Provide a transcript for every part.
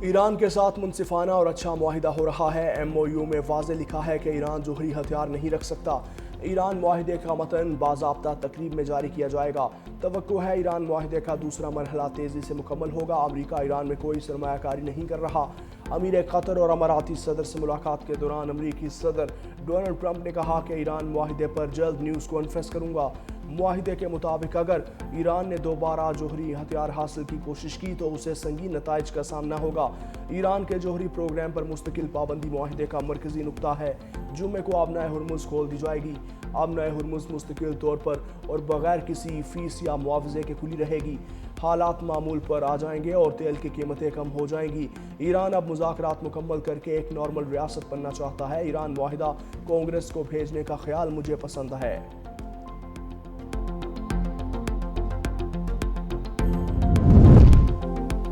ایران کے ساتھ منصفانہ اور اچھا معاہدہ ہو رہا ہے۔ ایم او یو میں واضح لکھا ہے کہ ایران جوہری ہتھیار نہیں رکھ سکتا۔ ایران معاہدے کا متن باضابطہ تقریب میں جاری کیا جائے گا۔ توقع ہے ایران معاہدے کا دوسرا مرحلہ تیزی سے مکمل ہوگا۔ امریکہ ایران میں کوئی سرمایہ کاری نہیں کر رہا۔ امیر قطر اور اماراتی صدر سے ملاقات کے دوران امریکی صدر ڈونلڈ ٹرمپ نے کہا کہ ایران معاہدے پر جلد نیوز کانفرنس کروں گا۔ معاہدے کے مطابق اگر ایران نے دوبارہ جوہری ہتھیار حاصل کی کوشش کی تو اسے سنگین نتائج کا سامنا ہوگا۔ ایران کے جوہری پروگرام پر مستقل پابندی معاہدے کا مرکزی نقطہ ہے۔ جمعے کو آبنہ ہرمز کھول دی جائے گی۔ آبنہ ہرمز مستقل طور پر اور بغیر کسی فیس یا معاوضے کے کھلی رہے گی۔ حالات معمول پر آ جائیں گے اور تیل کی قیمتیں کم ہو جائیں گی۔ ایران اب مذاکرات مکمل کر کے ایک نارمل ریاست بننا چاہتا ہے۔ ایران معاہدہ کانگریس کو بھیجنے کا خیال مجھے پسند ہے۔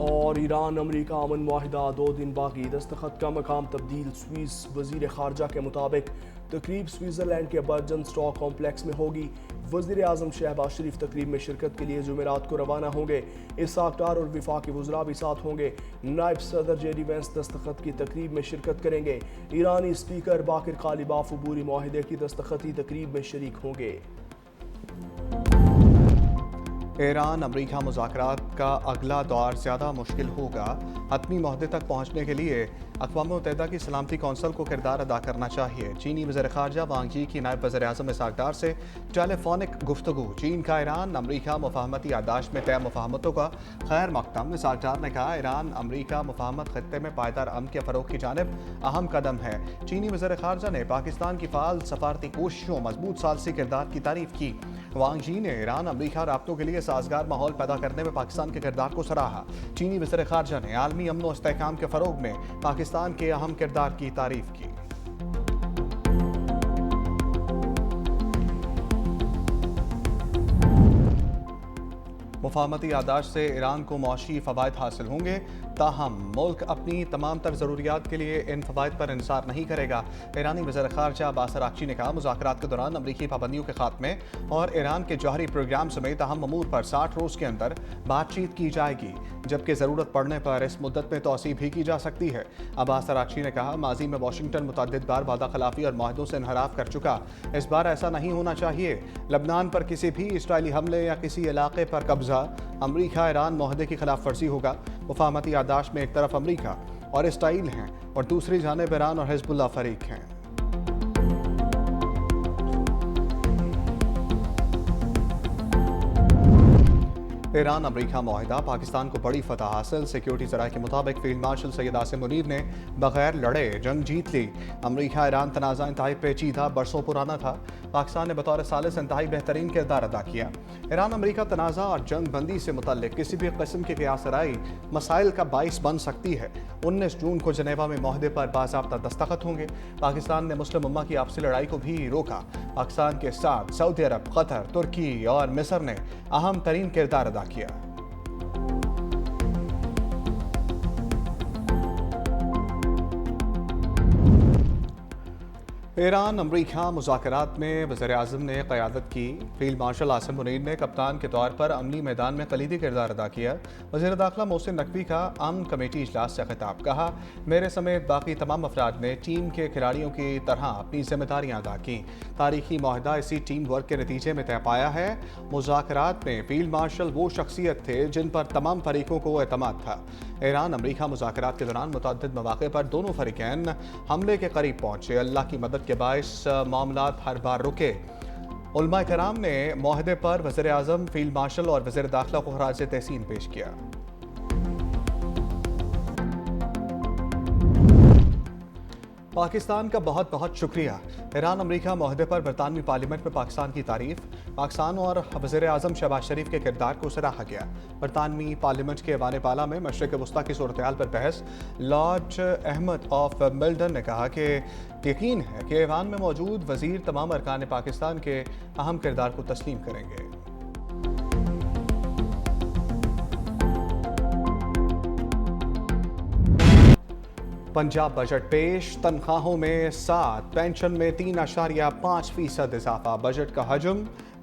اور ایران امریکہ امن معاہدہ 2 دن باقی، دستخط کا مقام تبدیل۔ سوئس وزیر خارجہ کے مطابق تقریب سوئٹزرلینڈ کے برجن اسٹاک کمپلیکس میں ہوگی۔ وزیر اعظم شہباز شریف تقریب میں شرکت کے لیے جمعرات کو روانہ ہوں گے۔ اسحاق ڈار اور وفاقی وزراء بھی ساتھ ہوں گے۔ نائب صدر جے ڈی وینس دستخط کی تقریب میں شرکت کریں گے۔ ایرانی اسپیکر باقر قالیباف عبوری معاہدے کی دستخطی تقریب میں شریک ہوں گے۔ ایران امریکہ مذاکرات کا اگلا دور زیادہ مشکل ہوگا۔ حتمی معاہدے تک پہنچنے کے لیے اقوام متحدہ کی سلامتی کونسل کو کردار ادا کرنا چاہیے۔ چینی وزیر خارجہ وانگ یی کی نائب وزیر اعظم اسحاق ڈار سے ٹیلی فونک گفتگو۔ چین کا ایران امریکہ مفاہمتی یادداشت میں طے مفاہمتوں کا خیر مقدم۔ اسحاق ڈار نے کہا ایران امریکہ مفاہمت خطے میں پائیدار امن کے فروغ کی جانب اہم قدم ہے۔ چینی وزیر خارجہ نے پاکستان کی فعال سفارتی کوششوں مضبوط ثالثی کردار کی تعریف کی۔ وانگ یی نے ایران امریکہ رابطوں کے لیے سازگار ماحول پیدا کرنے میں پاکستان کے کردار کو سراہا۔ چینی وزیر خارجہ نے عالمی امن و استحکام کے فروغ میں پاکستان کے اہم کردار کی تعریف کی۔ مفاہمتی یادداشت سے ایران کو معاشی فوائد حاصل ہوں گے، تاہم ملک اپنی تمام تر ضروریات کے لیے ان فوائد پر انحصار نہیں کرے گا۔ ایرانی وزیر خارجہ عباس اراغچی نے کہا مذاکرات کے دوران امریکی پابندیوں کے خاتمے اور ایران کے جوہری پروگرام سمیت اہم امور پر 60 روز کے اندر بات چیت کی جائے گی، جبکہ ضرورت پڑنے پر اس مدت میں توسیع بھی کی جا سکتی ہے۔ عباس اراغچی نے کہا ماضی میں واشنگٹن متعدد بار وعدہ خلافی اور معاہدوں سے انحراف کر چکا، اس بار ایسا نہیں ہونا چاہیے۔ لبنان پر کسی بھی اسرائیلی حملے یا کسی علاقے پر قبضہ امریکہ ایران معاہدے کی خلاف ورزی ہوگا۔ مفاہمتی یادداشت میں ایک طرف امریکہ اور اسرائیل ہیں اور دوسری جانب ایران اور حزب اللہ فریق ہیں۔ ایران امریکہ معاہدہ پاکستان کو بڑی فتح حاصل۔ سیکیورٹی ذرائع کے مطابق فیلڈ مارشل سید عاصم منیر نے بغیر لڑے جنگ جیت لی۔ امریکہ ایران تنازع انتہائی پیچیدہ برسوں پرانا تھا، پاکستان نے بطور ثالث انتہائی بہترین کردار ادا کیا۔ ایران امریکہ تنازع اور جنگ بندی سے متعلق کسی بھی قسم کی قیاس آرائی مسائل کا باعث بن سکتی ہے۔ 19 جون کو جنیوا میں معاہدے پر باضابطہ دستخط ہوں گے۔ پاکستان نے مسلم امہ کی آپسی لڑائی کو بھی روکا۔ پاکستان کے ساتھ سعودی عرب، قطر، ترکی اور مصر نے اہم ترین کردار ادا کیا۔ ایران امریکہ مذاکرات میں وزیر اعظم نے قیادت کی۔ فیلڈ مارشل عاصم منیر نے کپتان کے طور پر عملی میدان میں کلیدی کردار ادا کیا۔ وزیر داخلہ محسن نقوی کا امن کمیٹی اجلاس سے خطاب، کہا میرے سمیت باقی تمام افراد نے ٹیم کے کھلاڑیوں کی طرح اپنی ذمہ داریاں ادا کی۔ تاریخی معاہدہ اسی ٹیم ورک کے نتیجے میں طے پایا ہے۔ مذاکرات میں فیلڈ مارشل وہ شخصیت تھے جن پر تمام فریقوں کو اعتماد تھا۔ ایران امریکہ مذاکرات کے دوران متعدد مواقع پر دونوں فریقین حملے کے قریب پہنچے، اللہ کی مدد کے باعث معاملات ہر بار رکے۔ علماء کرام نے معاہدے پر وزیر اعظم، فیلڈ مارشل اور وزیر داخلہ کو خراج تحسین پیش کیا۔ پاکستان کا بہت بہت شکریہ۔ ایران امریکہ معاہدے پر برطانوی پارلیمنٹ میں پاکستان کی تعریف۔ پاکستان اور وزیر اعظم شہباز شریف کے کردار کو سراہا گیا۔ برطانوی پارلیمنٹ کے ایوان بالا میں مشرق وسطیٰ کی صورتحال پر بحث۔ لارڈ احمد آف ملڈن نے کہا کہ یقین ہے کہ ایوان میں موجود وزیر تمام ارکان پاکستان کے اہم کردار کو تسلیم کریں گے۔ پنجاب بجٹ پیش، تنخواہوں میں 7، پینشن میں 3.5% اضافہ۔ بجٹ کا حجم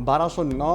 1209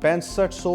6500